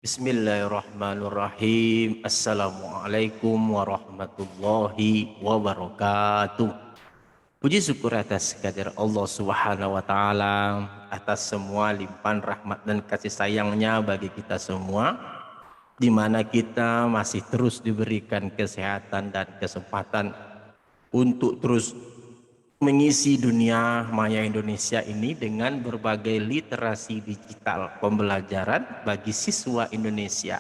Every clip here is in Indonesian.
Bismillahirrahmanirrahim. Assalamualaikum warahmatullahi wabarakatuh. Puji syukur atas kehadirat Allah Subhanahu wa taala, atas semua limpahan rahmat dan kasih sayangnya bagi kita semua, di mana kita masih terus diberikan kesehatan dan kesempatan untuk terus mengisi dunia maya Indonesia ini dengan berbagai literasi digital pembelajaran bagi siswa Indonesia.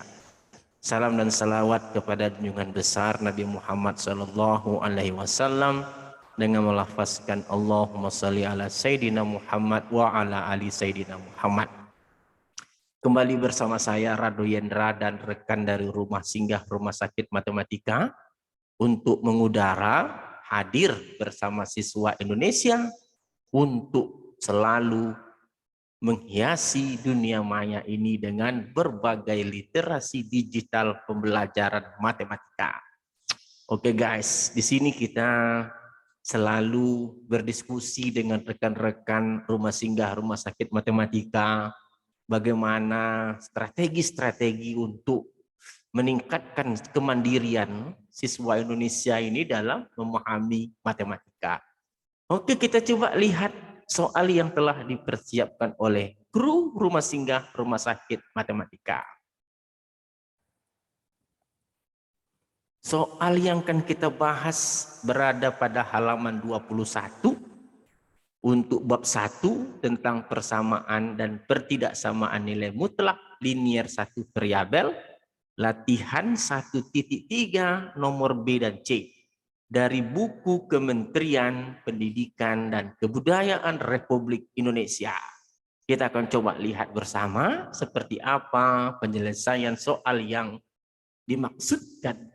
Salam dan salawat kepada junjungan besar Nabi Muhammad Sallallahu Alaihi Wasallam dengan melafazkan Allahumma salli ala Sayyidina Muhammad wa ala ali Sayyidina Muhammad. Kembali bersama saya Rado Yendra dan rekan dari Rumah Singgah Rumah Sakit Matematika untuk mengudara hadir bersama siswa Indonesia untuk selalu menghiasi dunia maya ini dengan berbagai literasi digital pembelajaran matematika. Oke guys, di sini kita selalu berdiskusi dengan rekan-rekan Rumah Singgah Rumah Sakit Matematika bagaimana strategi-strategi untuk meningkatkan kemandirian siswa Indonesia ini dalam memahami matematika. Oke, kita coba lihat soal yang telah dipersiapkan oleh kru Rumah Singgah Rumah Sakit Matematika. Soal yang akan kita bahas berada pada halaman 21 untuk bab 1 tentang persamaan dan pertidaksamaan nilai mutlak linier 1 variabel, latihan 1.3 nomor B dan C dari buku Kementerian Pendidikan dan Kebudayaan Republik Indonesia. Kita akan coba lihat bersama seperti apa penyelesaian soal yang dimaksudkan.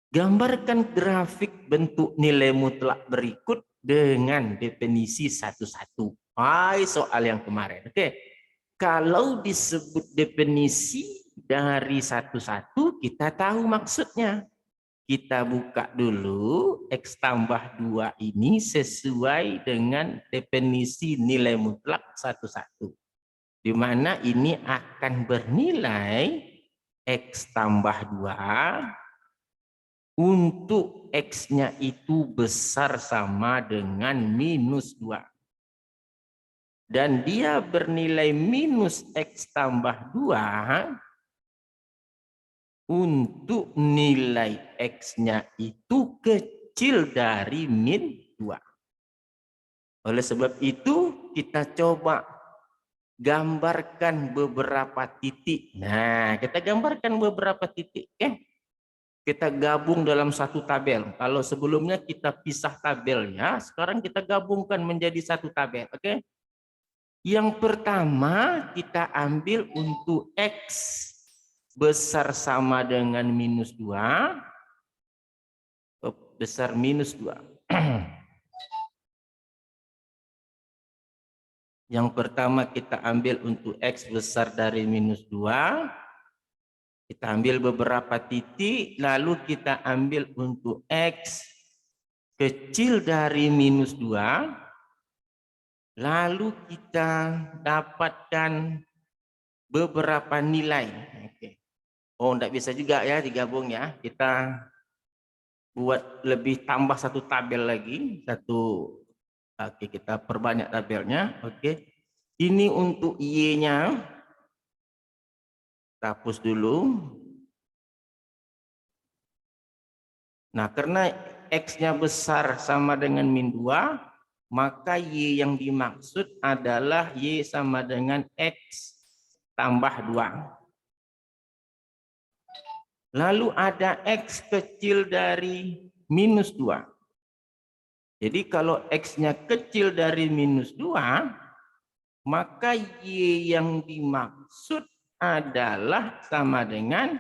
Gambarkan grafik bentuk nilai mutlak berikut dengan definisi satu-satu. Hai, soal yang kemarin. Oke. Kalau disebut definisi dari satu-satu, kita tahu maksudnya. Kita buka dulu X tambah 2 ini sesuai dengan definisi nilai mutlak satu-satu. Di mana ini akan bernilai X tambah 2 untuk X-nya itu besar sama dengan minus 2. Dan dia bernilai minus X tambah 2 untuk nilai X-nya itu kecil dari min 2. Oleh sebab itu, kita coba gambarkan beberapa titik. Nah, kita gambarkan beberapa titik. Kita gabung dalam satu tabel. Kalau sebelumnya kita pisah tabelnya, sekarang kita gabungkan menjadi satu tabel. Oke? Yang pertama kita ambil untuk X besar sama dengan minus 2. Besar minus 2. Yang pertama kita ambil untuk X besar dari minus 2. Kita ambil beberapa titik, lalu kita ambil untuk X kecil dari minus 2, lalu kita dapatkan beberapa nilai. Oke. Oh, enggak bisa juga ya digabung ya. Kita buat lebih tambah satu tabel lagi. Oke, kita perbanyak tabelnya. Oke. Ini untuk Y-nya. Kita hapus dulu. Nah, karena X-nya besar sama dengan min 2, maka Y yang dimaksud adalah Y sama dengan X tambah 2. Lalu ada X kecil dari minus 2. Jadi kalau X-nya kecil dari minus 2, maka Y yang dimaksud adalah sama dengan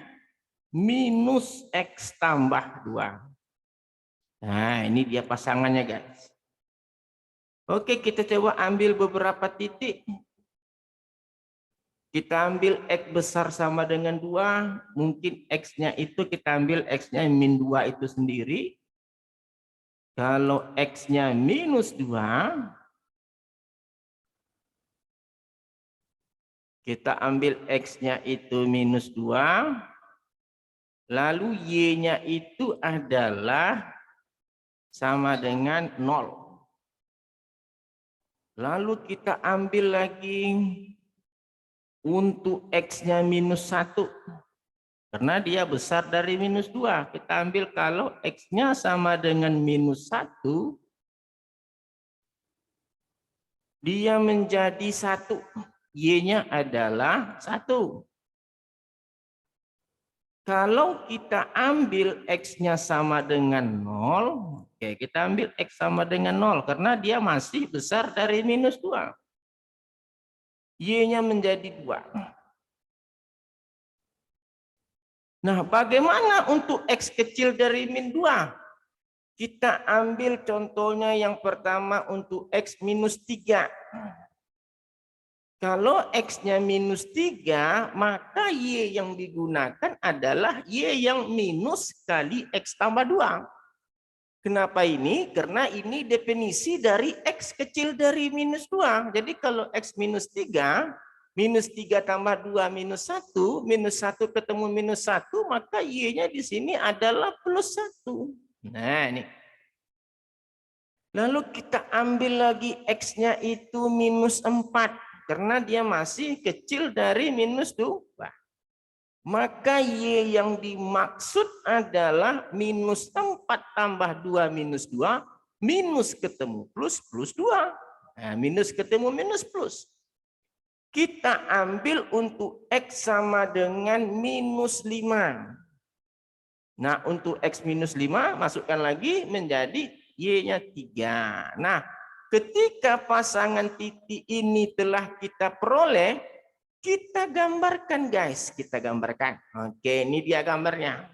minus X tambah 2. Nah, ini dia pasangannya, guys. Oke, kita coba ambil beberapa titik. Kita ambil X besar sama dengan 2. Mungkin X-nya itu kita ambil X-nya min 2 itu sendiri. Kalau X-nya minus 2, Kita ambil X-nya itu minus 2. Lalu Y-nya itu adalah sama dengan 0. Lalu kita ambil lagi untuk X-nya minus 1. Karena dia besar dari minus 2. Kita ambil kalau X-nya sama dengan minus 1. Dia menjadi 1. Y-nya adalah 1. Kalau kita ambil X-nya sama dengan 0, oke, kita ambil X sama dengan 0, karena dia masih besar dari minus 2. Y-nya menjadi 2. Nah, bagaimana untuk X kecil dari min 2? Kita ambil contohnya yang pertama untuk X minus 3. Kalau X-nya minus 3, maka Y yang digunakan adalah Y yang minus kali X tambah 2. Kenapa ini? Karena ini definisi dari X kecil dari minus 2. Jadi kalau X minus 3 tambah 2 minus 1 ketemu minus 1, maka Y-nya di sini adalah plus 1. Nah, ini. Lalu kita ambil lagi X-nya itu minus 4. Karena dia masih kecil dari minus 2. Maka Y yang dimaksud adalah minus 4 tambah 2 minus 2. Minus ketemu plus, plus 2. Nah, minus ketemu minus plus. Kita ambil untuk X sama dengan minus 5. Nah, untuk X minus 5, masukkan lagi menjadi Y-nya 3. Nah, ketika pasangan titik ini telah kita peroleh, kita gambarkan, guys. Kita gambarkan. Oke, ini dia gambarnya.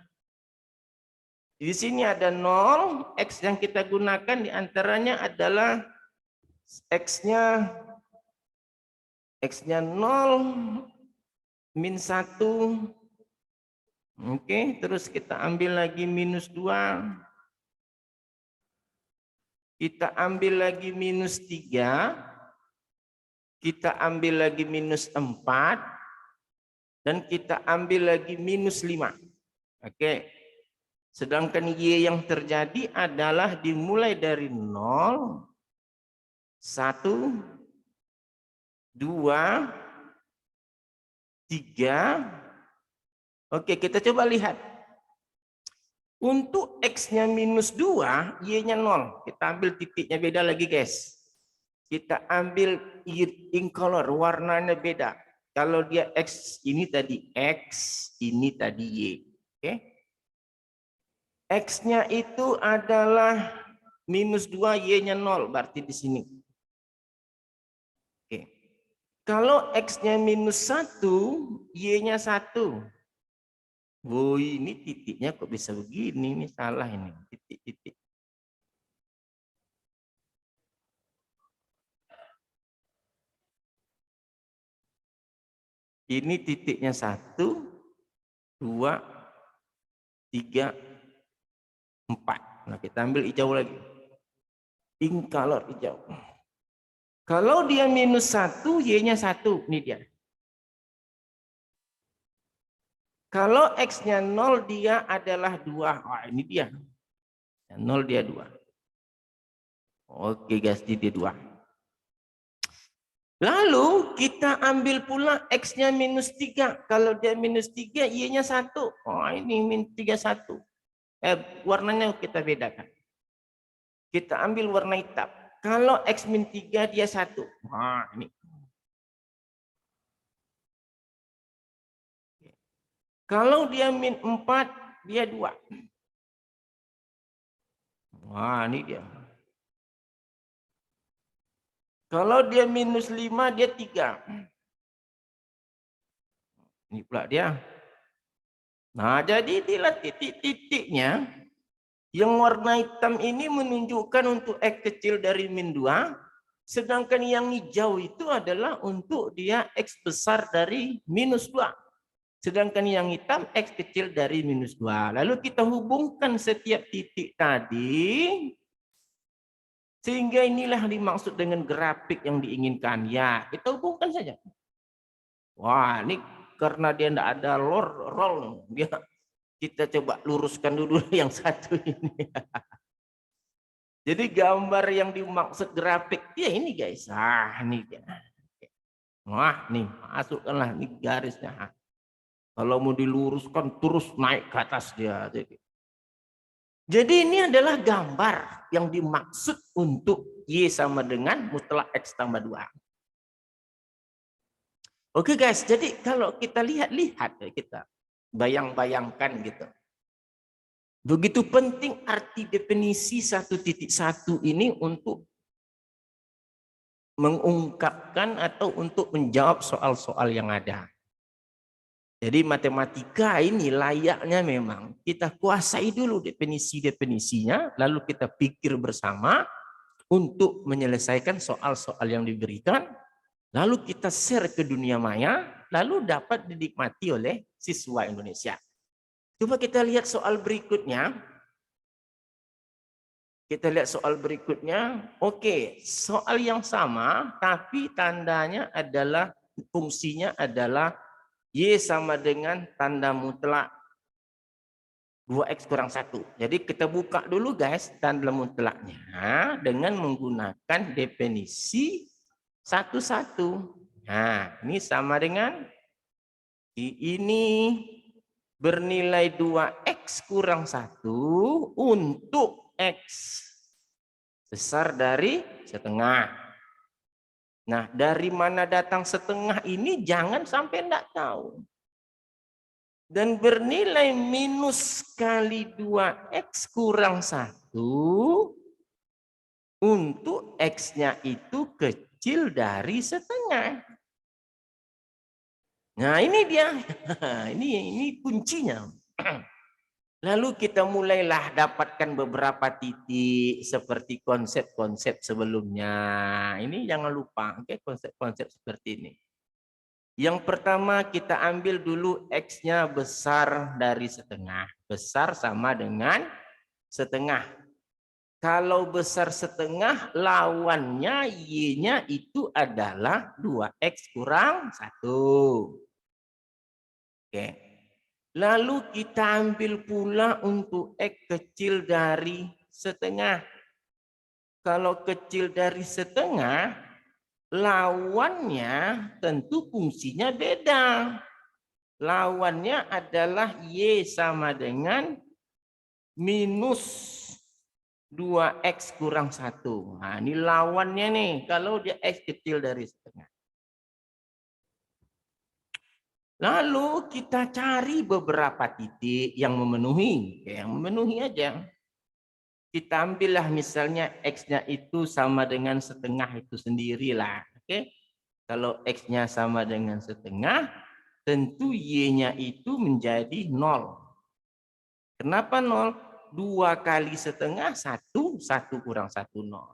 Di sini ada 0. X yang kita gunakan diantaranya adalah X-nya 0, min 1. Oke, terus kita ambil lagi minus 2. Kita ambil lagi minus 3. Kita ambil lagi minus 4. Dan kita ambil lagi minus 5. Oke. Sedangkan Y yang terjadi adalah dimulai dari 0, 1, 2, 3. Oke, kita coba lihat. Untuk X-nya minus 2, Y-nya 0. Kita ambil titiknya beda lagi, guys. Kita ambil in color, warnanya beda. Kalau dia X, ini tadi X, ini tadi Y. Oke. X-nya itu adalah minus 2, Y-nya 0. Berarti di sini. Oke. Kalau X-nya minus 1, Y-nya 1. Oh, ini titiknya kok bisa begini? Ini salah ini. Titik-titik. Ini titiknya 1, 2, 3, 4. Nah, kita ambil hijau lagi. In color hijau. Kalau dia minus 1, Y-nya 1. Ini dia. Kalau X-nya 0, dia adalah 2. Wah, ini dia. 0 dia 2. Oke, guys, dia 2. Lalu kita ambil pula X-nya minus 3. Kalau dia minus 3, Y-nya 1. Oh, ini min 31. Warnanya kita bedakan. Kita ambil warna hitam. Kalau X min 3, dia 1. Nah, ini. Kalau dia min 4, dia 2. Wah, ini dia. Kalau dia minus 5, dia 3. Ini pula dia. Nah, jadi dilihat titik-titiknya. Yang warna hitam ini menunjukkan untuk X kecil dari min 2. Sedangkan yang hijau itu adalah untuk dia X besar dari minus 2. Sedangkan yang hitam X kecil dari minus 2. Lalu kita hubungkan setiap titik tadi. Sehingga inilah dimaksud dengan grafik yang diinginkan. Ya, kita hubungkan saja. Wah, ini karena dia tidak ada roll, dia kita coba luruskan dulu yang satu ini. Jadi gambar yang dimaksud grafik ya ini guys. Ah, ini dia. Wah, nih masukkanlah nih garisnya. Kalau mau diluruskan terus naik ke atas dia. Jadi ini adalah gambar yang dimaksud untuk Y sama dengan mutlak X tambah 2. Oke guys, jadi kalau kita lihat ya, kita bayangkan gitu. Begitu penting arti definisi 1.1 ini untuk mengungkapkan atau untuk menjawab soal-soal yang ada. Jadi matematika ini layaknya memang kita kuasai dulu definisi-definisinya, lalu kita pikir bersama untuk menyelesaikan soal-soal yang diberikan, lalu kita share ke dunia maya, lalu dapat dinikmati oleh siswa Indonesia. Coba kita lihat soal berikutnya. Kita lihat soal berikutnya. Oke, soal yang sama, tapi tandanya adalah, fungsinya adalah Y sama dengan tanda mutlak 2X kurang 1. Jadi kita buka dulu guys tanda mutlaknya dengan menggunakan definisi 1-1. Nah, ini sama dengan ini bernilai 2X kurang 1 untuk X besar dari setengah. Nah, dari mana datang setengah ini jangan sampai enggak tahu. Dan bernilai minus kali 2X kurang 1 untuk X-nya itu kecil dari setengah. Nah, ini dia. Ini kuncinya. Lalu kita mulailah dapatkan beberapa titik seperti konsep-konsep sebelumnya. Ini jangan lupa, oke, konsep-konsep seperti ini. Yang pertama kita ambil dulu X-nya besar dari setengah. Besar sama dengan setengah. Kalau besar setengah, lawannya Y-nya itu adalah 2X kurang 1. Oke. Lalu kita ambil pula untuk X kecil dari setengah. Kalau kecil dari setengah, lawannya tentu fungsinya beda. Lawannya adalah Y sama dengan minus 2X kurang 1. Nah, ini lawannya nih, kalau dia X kecil dari setengah. Lalu kita cari beberapa titik yang memenuhi. Yang memenuhi aja. Kita ambillah misalnya X-nya itu sama dengan setengah itu sendirilah. Oke. Kalau X-nya sama dengan setengah, tentu Y-nya itu menjadi 0. Kenapa 0? 2 kali setengah, 1, 1 kurang 1, 0.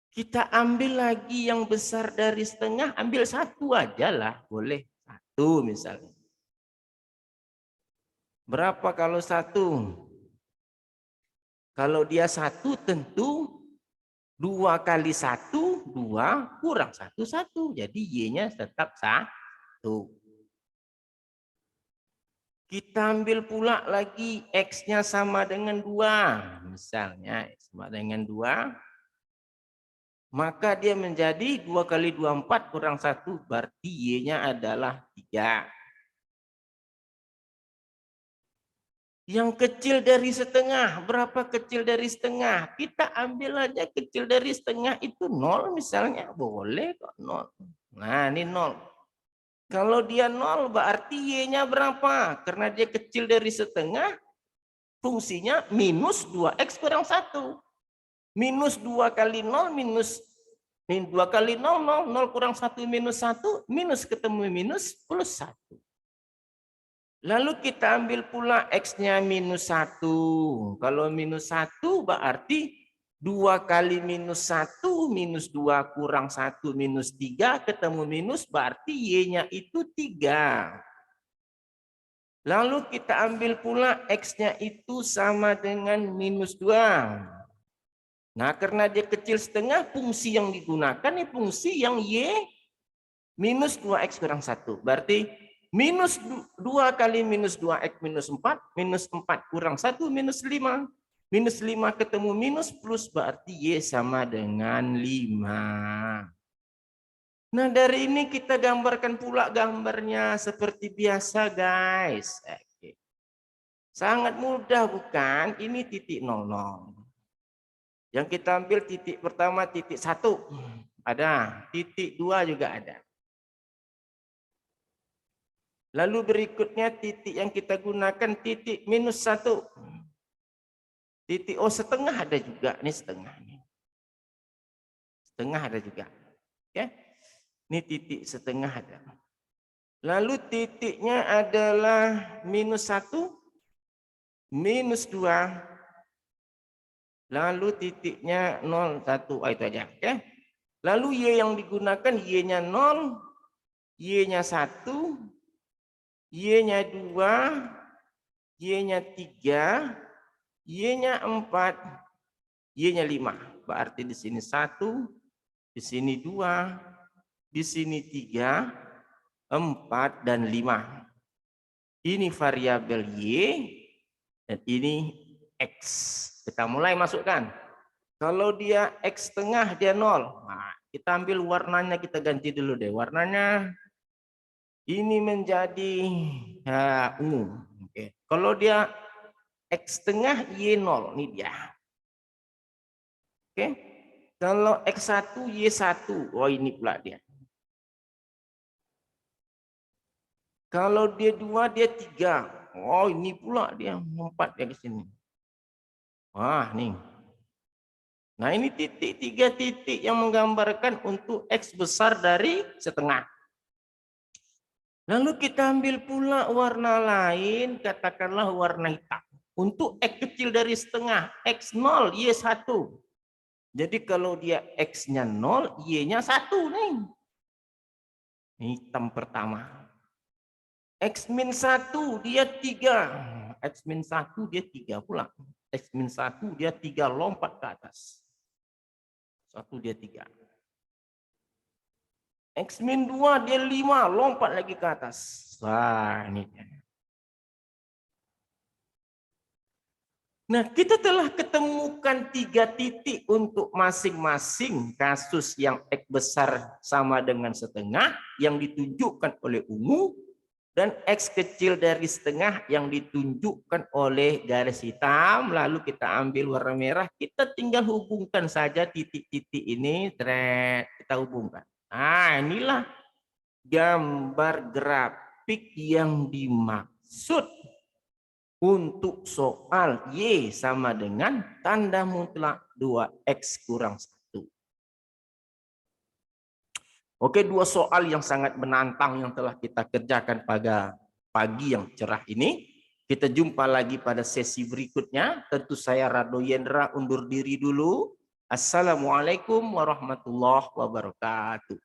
Kita ambil lagi yang besar dari setengah, ambil 1 aja lah, boleh. 1 misalnya. Berapa kalau 1? Kalau dia 1 tentu 2 kali 1, 2 kurang 1, 1. Jadi Y-nya tetap 1. Kita ambil pula lagi X-nya sama dengan 2. Misalnya X sama dengan 2. Maka dia menjadi 2 kali 2, 4 kurang 1. Berarti Y-nya adalah 3. Yang kecil dari setengah. Berapa kecil dari setengah? Kita ambil aja kecil dari setengah itu 0 misalnya. Boleh kok 0. Nah ini 0. Kalau dia 0 berarti Y-nya berapa? Karena dia kecil dari setengah. Fungsinya minus 2X kurang 1. Minus 2 kali 0 minus 2 kali 0, 0. 0 kurang 1 minus 1. Minus ketemu minus plus 1. Lalu kita ambil pula X-nya minus 1. Kalau minus 1 berarti 2 kali minus 1 minus 2 kurang 1 minus 3 ketemu minus berarti Y-nya itu 3. Lalu kita ambil pula X-nya itu sama dengan minus 2. Nah karena dia kecil setengah, fungsi yang digunakan ini fungsi yang Y Minus 2X kurang 1. Berarti minus 2 kali minus 2X minus 4. Minus 4 kurang 1 minus 5. Minus 5 ketemu minus plus berarti Y sama dengan 5. Nah, dari ini kita gambarkan pula gambarnya seperti biasa, guys. Oke. Sangat mudah, bukan? Ini titik 00. Yang kita ambil titik pertama titik 1. Ada. Titik 2 juga ada. Lalu berikutnya titik yang kita gunakan titik minus 1. Titik setengah ada juga. Ini setengah. Setengah ada juga. Oke. Ini titik setengah ada. Lalu titiknya adalah minus 1. Minus 2. Lalu titiknya 0, 1. Itu aja. Oke. Lalu Y yang digunakan Y-nya 0. Y-nya 1. Y-nya 2. Y-nya 3. Y-nya 4. Y-nya 5. Berarti di sini 1. Di sini 2. Di sini 3. 4 dan 5. Ini variabel Y. Dan ini X. Kita mulai masukkan. Kalau dia X tengah, dia 0. Nah, kita ambil warnanya, kita ganti dulu deh. Warnanya ini menjadi ungu. Oke. Kalau dia X tengah, Y0. Ini dia. Oke. Kalau X1, Y1. Oh, ini pula dia. Kalau dia 2, dia 3. Oh, ini pula dia. 4 dia ke sini. Wah, nih. Nah, ini titik 3 titik yang menggambarkan untuk X besar dari setengah. Lalu kita ambil pula warna lain, katakanlah warna hitam. Untuk X kecil dari setengah, X0, Y1. Jadi kalau dia X-nya 0, Y-nya 1 nih. Hitam pertama. X-1 dia 3. X-1 dia 3 pula. X-1 dia 3 lompat ke atas. 1 dia 3. X-2 dia 5 lompat lagi ke atas. Wah, ini. Nah, kita telah ketemukan 3 titik untuk masing-masing kasus yang X besar sama dengan setengah yang ditunjukkan oleh ungu dan X kecil dari setengah yang ditunjukkan oleh garis hitam. Lalu kita ambil warna merah, kita tinggal hubungkan saja titik-titik ini, kita hubungkan. Nah, inilah gambar grafik yang dimaksud untuk soal Y sama dengan tanda mutlak 2X kurang 1. Oke, 2 soal yang sangat menantang yang telah kita kerjakan pada pagi yang cerah ini. Kita jumpa lagi pada sesi berikutnya. Tentu saya Rado Yendra undur diri dulu. Assalamualaikum warahmatullahi wabarakatuh.